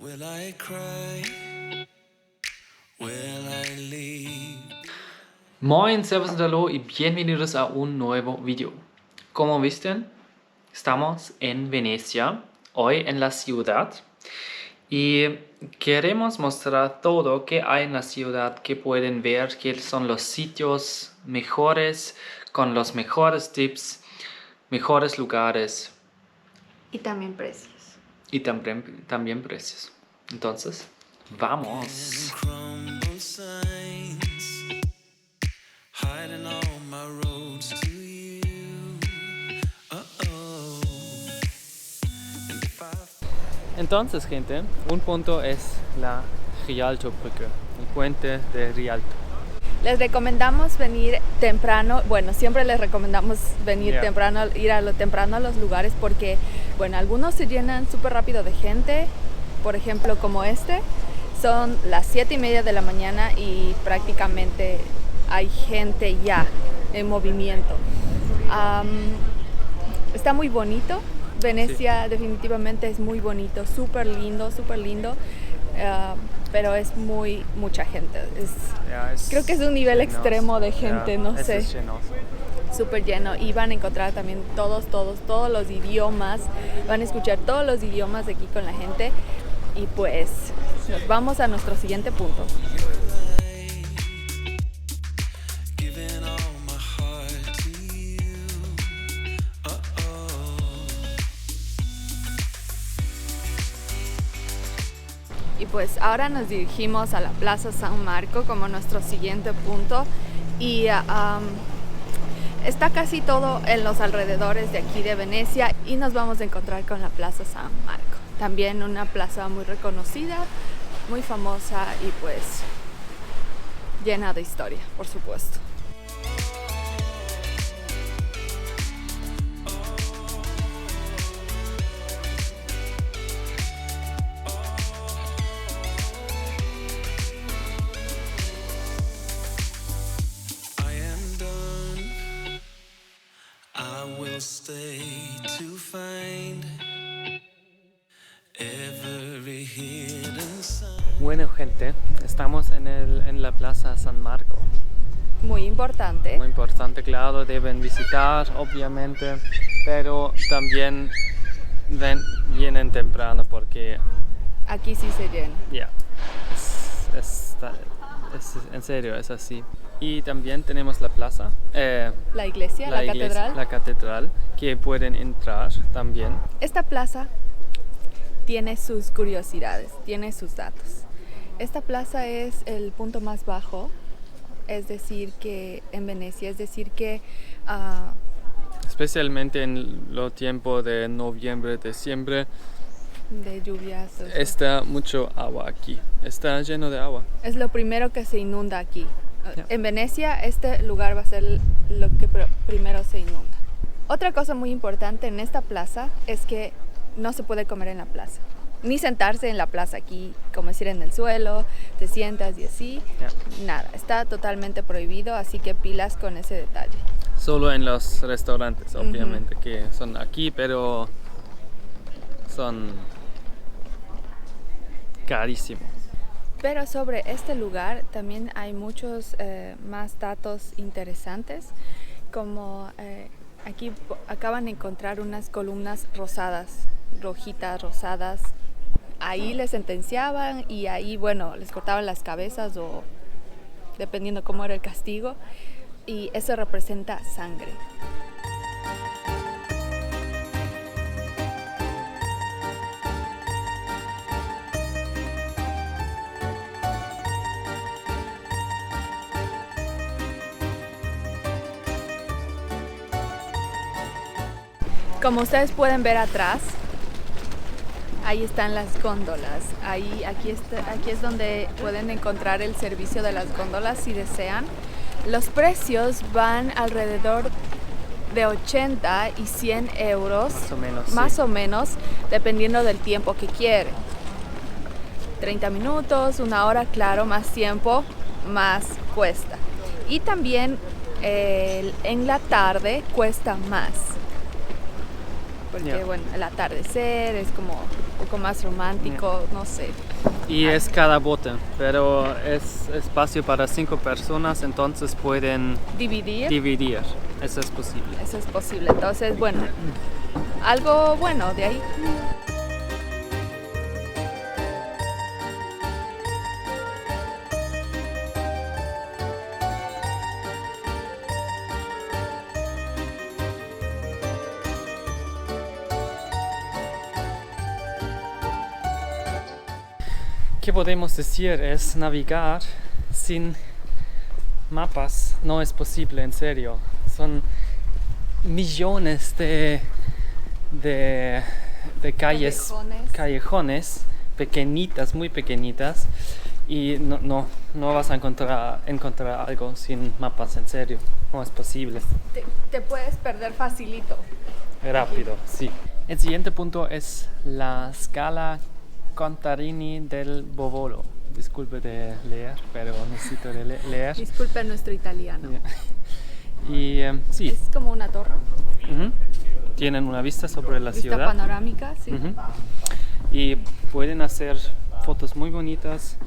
Will I cry? Will I leave? Moin, Servus und Hallo y bienvenidos a un nuevo video. Como visten, estamos en Venecia, hoy en la ciudad, y queremos mostrar todo que hay en la ciudad, que pueden ver, que son los sitios mejores, con los mejores tips, mejores lugares Y también precios. y también precios. Entonces, vamos. Crumble signs, hiding all my roads to you. Uh-oh. And if I Entonces, gente, un punto es la Rialtobrücke, el puente de Rialto. Les recomendamos venir temprano. Bueno, siempre les recomendamos venir Yeah. temprano, temprano a los lugares porque, bueno, algunos se llenan súper rápido de gente. Por ejemplo, como este, son las 7:30 de la mañana y prácticamente hay gente ya en movimiento. Está muy bonito. Venecia definitivamente es muy bonito, súper lindo, pero es mucha gente. Creo que es un nivel extremo de gente, no sé. Es llenoso. Súper lleno, y van a encontrar también todos los idiomas, van a escuchar todos los idiomas de aquí con la gente. Y pues nos vamos a nuestro siguiente punto. giving all my heart to you. Uh-oh. Y pues ahora nos dirigimos a la Plaza San Marco como nuestro siguiente punto, y está casi todo en los alrededores de aquí de Venecia, y nos vamos a encontrar con la Plaza San Marco. También una plaza muy reconocida, muy famosa y pues llena de historia, por supuesto. I am done. I will stay to find every hidden sign. Bueno, gente, estamos en la Plaza San Marco. Muy importante. Muy importante, claro, deben visitar, obviamente, pero también vienen temprano porque, Aquí sí se llena. ya, en serio, es así. Y también tenemos la plaza, La iglesia, la catedral. la catedral, que pueden entrar también. Esta plaza tiene sus curiosidades, tiene sus datos. Esta plaza es el punto más bajo, es decir que en Venecia, es decir que Especialmente en los tiempos de noviembre, diciembre, de lluvias. está mucho agua aquí. Está lleno de agua. Es lo primero que se inunda aquí. Ya. En Venecia este lugar va a ser lo que primero se inunda. Otra cosa muy importante en esta plaza es que no se puede comer en la plaza, ni sentarse en la plaza aquí, como decir en el suelo, te sientas y así. Ya. Nada, está totalmente prohibido, así que pilas con ese detalle. Solo en los restaurantes, obviamente, que son aquí, pero son carísimos. Pero sobre este lugar también hay muchos más datos interesantes, como aquí acaban de encontrar unas columnas rosadas, rosadas. Ahí les sentenciaban y ahí, bueno, les cortaban las cabezas o dependiendo cómo era el castigo, y eso representa sangre. Como ustedes pueden ver atrás, ahí están las góndolas. Aquí es donde pueden encontrar el servicio de las góndolas si desean. Los precios van alrededor de 80 y 100 euros, Más o menos, más sí. o menos, dependiendo del tiempo que quieren. 30 minutos, una hora, claro, más tiempo, más cuesta. Y también en la tarde cuesta más. Porque Ya. bueno, el atardecer es como poco más romántico, no sé. Y es cada bote, pero es espacio para 5 personas, entonces pueden Dividir. Eso es posible. Eso es posible. Entonces, bueno, algo bueno de ahí. ¿Qué podemos decir? Es navegar sin mapas. No es posible, en serio. Son millones de calles, callejones pequeñitas, muy pequeñitas. Y no vas a encontrar algo sin mapas, en serio. No es posible. Te puedes perder facilito. Rápido, sí. El siguiente punto es la Scala Contarini del Bovolo. Disculpe de leer, pero necesito de leer. Disculpe nuestro italiano. Y sí. Es como una torre. Tienen una vista sobre la ciudad. Vista panorámica, sí. Y pueden hacer fotos muy bonitas,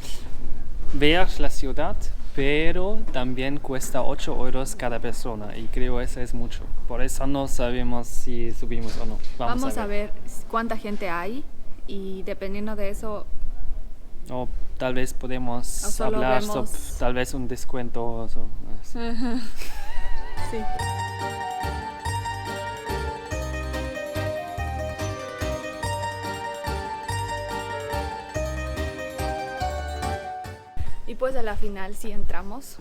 ver la ciudad, pero también cuesta 8 euros cada persona y creo eso es mucho. Por eso no sabemos si subimos o no. Vamos a ver cuánta gente hay y dependiendo de eso... O tal vez podemos hablar sobre tal vez un descuento. Sí. Y pues a la final si entramos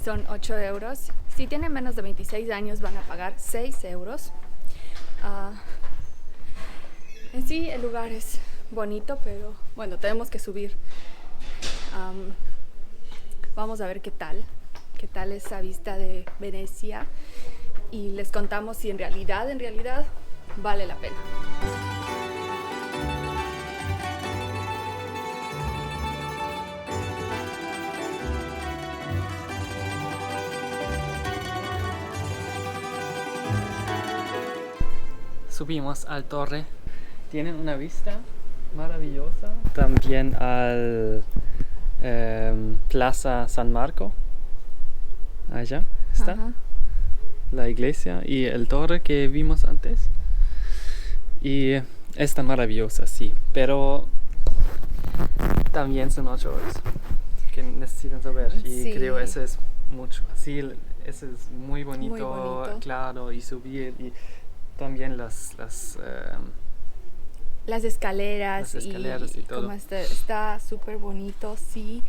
son 8 euros. Si tienen menos de 26 años van a pagar 6 euros. En sí el lugar es bonito, pero bueno, tenemos que subir. Vamos a ver qué tal esa vista de Venecia y les contamos si en realidad vale la pena. Subimos al torre. Tienen una vista maravillosa. También al Plaza San Marco. Allá está. Ajá. La iglesia y el torre que vimos antes. Y está maravillosa, sí. Pero también son 8 horas que necesitan saber. Y sí. creo eso es mucho. Sí, eso es muy bonito, claro, y subir y también las escaleras y todo. Como está súper bonito, sí.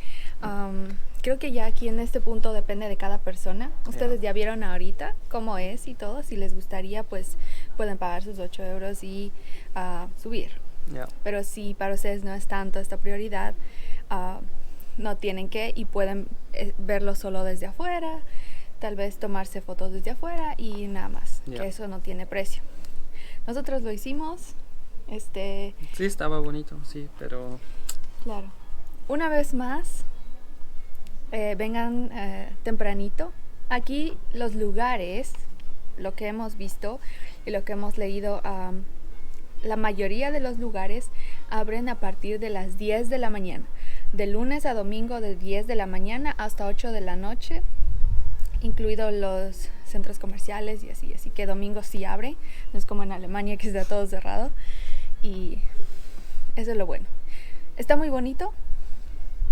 Creo que ya aquí en este punto depende de cada persona. Ustedes ya vieron ahorita cómo es y todo. Si les gustaría, pues pueden pagar sus 8 euros y subir. Pero si para ustedes no es tanto esta prioridad, no tienen que y pueden verlo solo desde afuera, tal vez tomarse fotos desde afuera y nada más, que eso no tiene precio. Nosotros lo hicimos. Sí, estaba bonito, sí, pero... Claro. Una vez más, vengan tempranito. Aquí los lugares, lo que hemos visto y lo que hemos leído, la mayoría de los lugares abren a partir de las 10 de la mañana. De lunes a domingo de 10 de la mañana hasta 8 de la noche, incluidos los centros comerciales y así que domingo sí abre, no es como en Alemania que está todo cerrado. Y eso es lo bueno. Está muy bonito.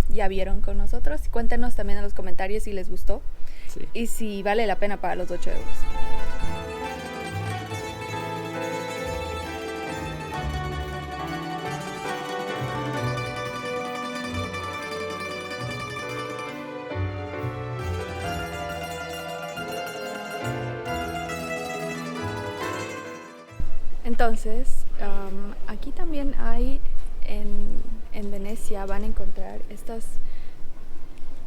Ya vieron con nosotros. Cuéntenos también en los comentarios si les gustó. Sí. Y si vale la pena pagar los 8 euros. Entonces, aquí también hay, en Venecia van a encontrar estas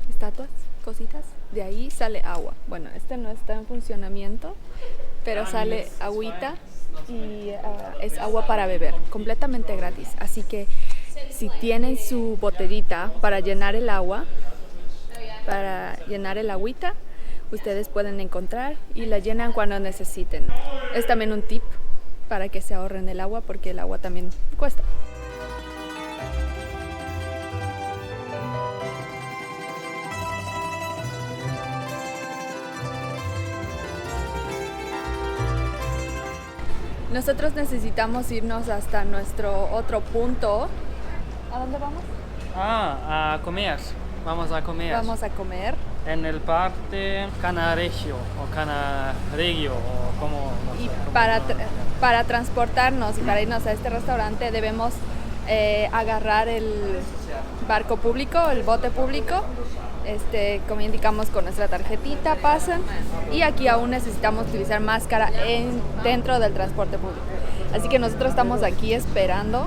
estatuas, cositas. De ahí sale agua. Bueno, este no está en funcionamiento, pero sale agüita y es agua para beber, completamente gratis. Así que si tienen su botellita para llenar el agua, para llenar el agüita, ustedes pueden encontrar y la llenan cuando necesiten. Es también un tip para que se ahorren el agua, porque el agua también cuesta. Nosotros necesitamos irnos hasta nuestro otro punto. ¿A dónde vamos? A comer. Vamos a comer. Vamos a comer. En el parque Canaregio o Canaregio o como... No Y sé, cómo para transportarnos y para irnos a este restaurante debemos agarrar el barco público, el bote público. Como indicamos con nuestra tarjetita pasan, y aquí aún necesitamos utilizar máscara dentro del transporte público. Así que nosotros estamos aquí esperando.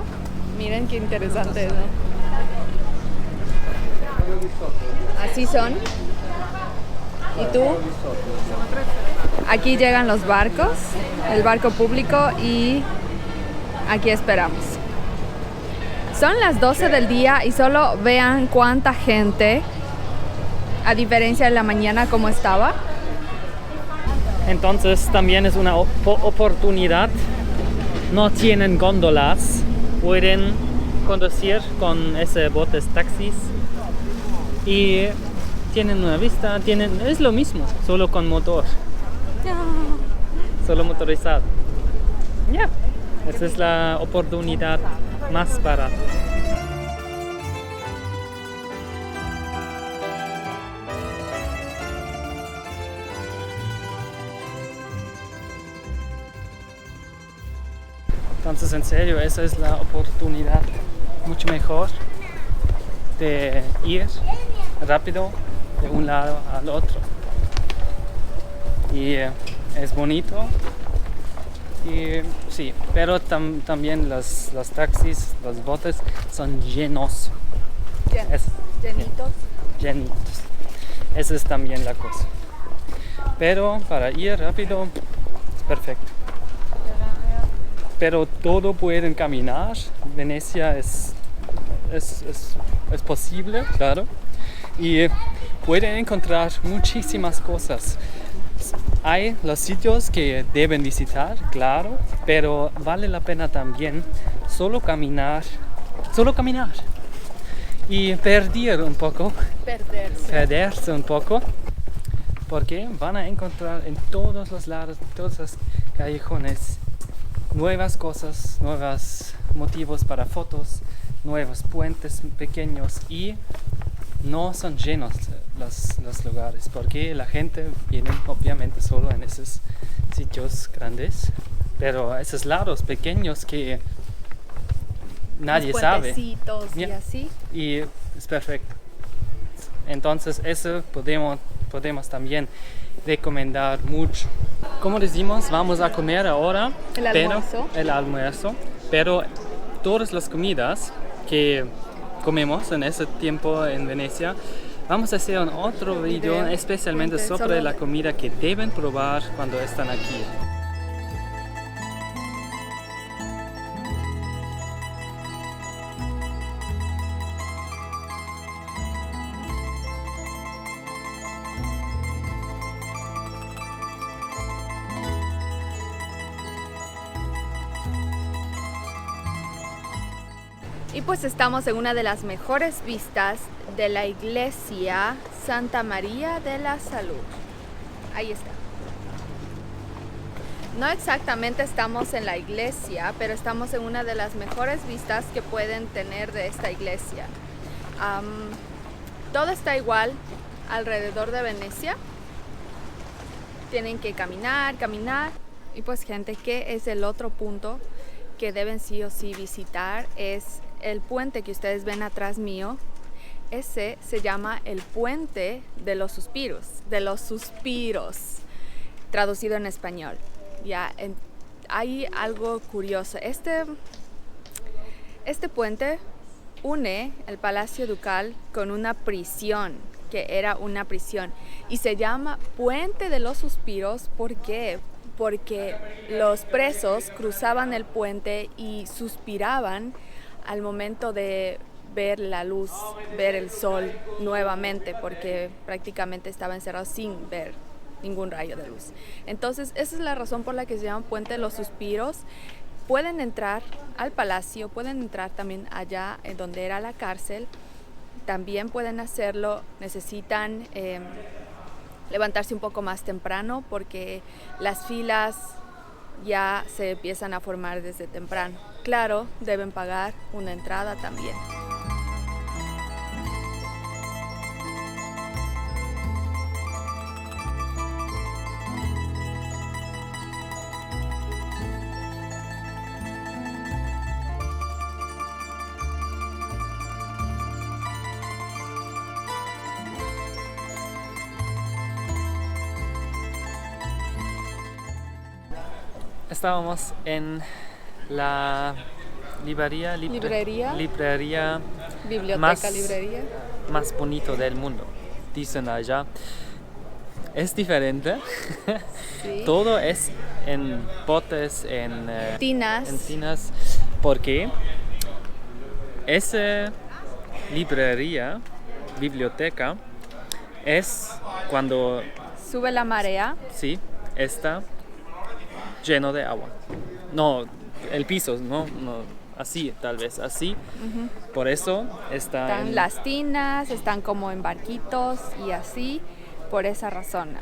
Miren qué interesante, ¿no? Así son. ¿Y tú? Aquí llegan los barcos, el barco público, y aquí esperamos. Son las 12 del día y solo vean cuánta gente, a diferencia de la mañana como estaba. Entonces también es una oportunidad. No tienen góndolas, pueden conducir con ese botes taxis y tienen una vista, es lo mismo, solo con motor, solo motorizado. Ya, esa es la oportunidad más barata. Entonces, en serio, esa es la oportunidad mucho mejor de ir rápido de un lado al otro. Y es bonito. Y sí, pero también los taxis, los botes son llenos. Llenitos. Llenitos. Esa es también la cosa. Pero para ir rápido es perfecto. Pero todo pueden caminar. Venecia es posible, claro. Y pueden encontrar muchísimas cosas. Hay los sitios que deben visitar, claro, pero vale la pena también solo caminar y perderse un poco, porque van a encontrar en todos los lados, en todos los callejones, nuevas cosas, nuevos motivos para fotos, nuevos puentes pequeños, y no son llenos los lugares, porque la gente viene obviamente solo en esos sitios grandes, pero esos lados pequeños que nadie sabe. Y así. Y es perfecto. Entonces eso podemos también recomendar mucho. Como decimos, vamos a comer ahora el almuerzo, pero todas las comidas que comemos en ese tiempo en Venecia, vamos a hacer un otro video especialmente sobre la comida que deben probar cuando están aquí. Y pues estamos en una de las mejores vistas de la iglesia Santa María de la Salud. Ahí está. No exactamente estamos en la iglesia, pero estamos en una de las mejores vistas que pueden tener de esta iglesia. Todo está igual alrededor de Venecia. Tienen que caminar. Y pues gente, ¿qué es el otro punto que deben sí o sí visitar? Es el puente que ustedes ven atrás mío. Ese se llama el Puente de los Suspiros, traducido en español. Hay algo curioso. Este puente une el Palacio Ducal con una prisión, que era una prisión, y se llama Puente de los Suspiros. ¿Por qué? Porque los presos cruzaban el puente y suspiraban al momento de ver la luz, ver el sol nuevamente, porque prácticamente estaba encerrado sin ver ningún rayo de luz. Entonces, esa es la razón por la que se llama Puente de los Suspiros. Pueden entrar al palacio, pueden entrar también allá donde era la cárcel. También pueden hacerlo, necesitan levantarse un poco más temprano porque las filas ya se empiezan a formar desde temprano. Claro, deben pagar una entrada también. Estábamos en la librería Biblioteca, librería. más bonito del mundo, dicen allá. Es diferente. Sí. Todo es en botes, en Tinas. porque esa biblioteca, es cuando, Sube la marea. sí, está lleno de agua. No, el piso, no, así, tal vez, así. Por eso Están las tinas, están como en barquitos y así, por esa razón.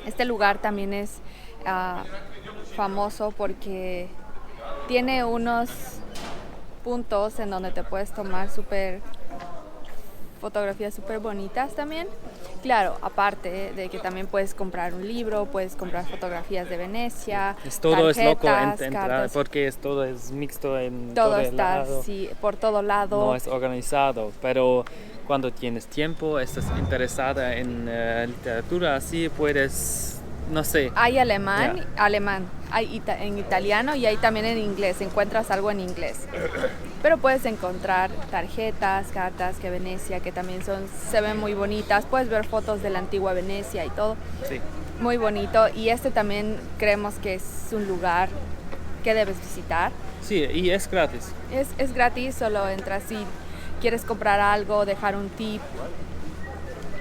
Este lugar también es famoso porque tiene unos puntos en donde te puedes tomar fotografías súper bonitas también. Claro, aparte de que también puedes comprar un libro, puedes comprar fotografías de Venecia, todo es loco tarjetas, cartas. porque todo es mixto en Todo todo está, lado. sí, por todo lado. No es organizado, pero cuando tienes tiempo, estás interesada en literatura, así puedes, no sé. Hay alemán, hay en italiano y hay también en inglés, encuentras algo en inglés. Pero puedes encontrar tarjetas, cartas que Venecia, que también se ven muy bonitas. Puedes ver fotos de la antigua Venecia y todo. Sí. Muy bonito. Y este también creemos que es un lugar que debes visitar. Sí, y es gratis. Es gratis, solo entras si quieres comprar algo, dejar un tip.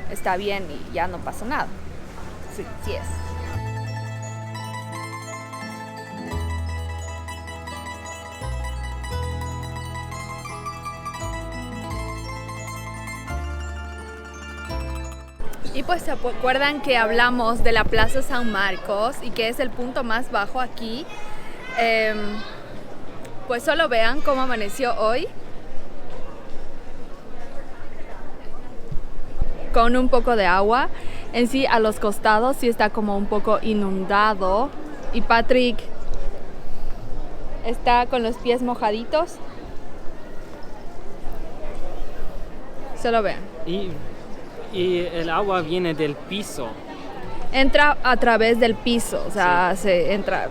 Está bien y ya no pasa nada. Sí es. Y pues se acuerdan que hablamos de la Plaza San Marcos y que es el punto más bajo aquí. Pues solo vean cómo amaneció hoy. Con un poco de agua. En sí, a los costados sí está como un poco inundado. Y Patrick está con los pies mojaditos. Solo vean. Y el agua viene del piso. Entra a través del piso, o sea, se entra.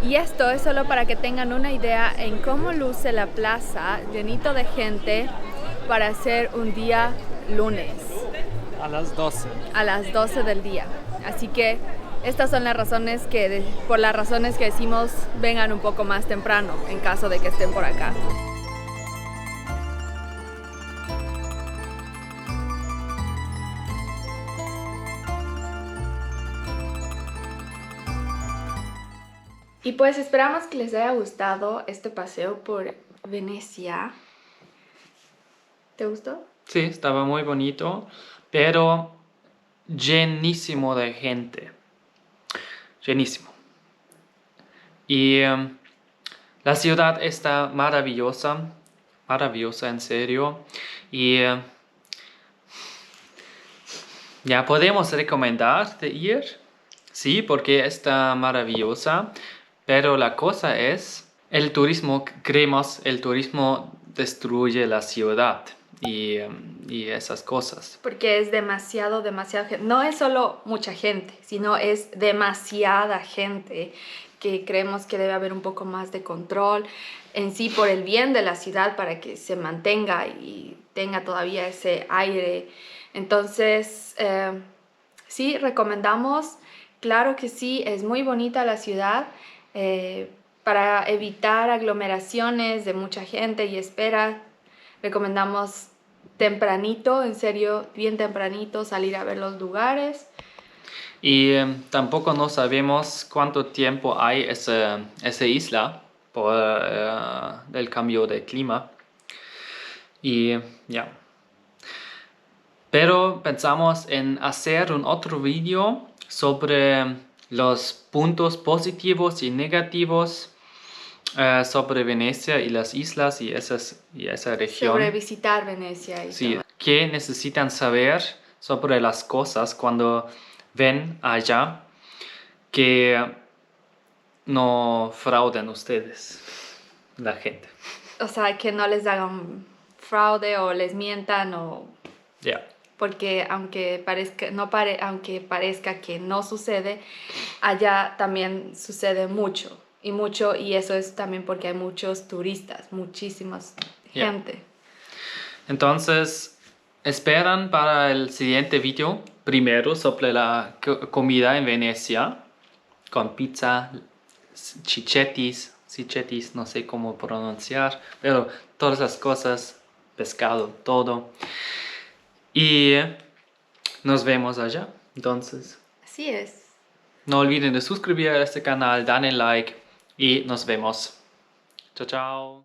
Y esto es solo para que tengan una idea en cómo luce la plaza, llenito de gente, para hacer un día lunes. A las 12. A las 12 del día. Así que estas son las razones por las razones que decimos vengan un poco más temprano, en caso de que estén por acá. Y pues esperamos que les haya gustado este paseo por Venecia. ¿Te gustó? Sí, estaba muy bonito, pero llenísimo de gente. Llenísimo. Y la ciudad está maravillosa en serio. Y ya podemos recomendar de ir, sí, porque está maravillosa. Pero la cosa es, creemos, el turismo destruye la ciudad y esas cosas. Porque es demasiado gente. No es solo mucha gente, sino es demasiada gente que creemos que debe haber un poco más de control en sí por el bien de la ciudad para que se mantenga y tenga todavía ese aire. Entonces, sí, recomendamos, claro que sí, es muy bonita la ciudad. Para evitar aglomeraciones de mucha gente y espera, recomendamos tempranito, en serio, bien tempranito, salir a ver los lugares. Y tampoco no sabemos cuánto tiempo hay esa isla por el cambio de clima. Y ya. Pero pensamos en hacer un otro video sobre los puntos positivos y negativos sobre Venecia y las islas y esa región. Sobre visitar Venecia y Sí, todo. ¿qué necesitan saber sobre las cosas cuando ven allá que no frauden ustedes, la gente? O sea, que no les hagan fraude o les mientan o... Ya. Porque aunque parezca que no sucede, allá también sucede mucho. Y eso es también porque hay muchos turistas, muchísimas Ya. gente. Entonces, esperan para el siguiente video, primero sobre la comida en Venecia, con pizza, cichetis, no sé cómo pronunciar, pero todas las cosas, pescado, todo. Y nos vemos allá. Entonces, Así es. no olviden de suscribir a este canal, darle like y nos vemos. Chao, chao.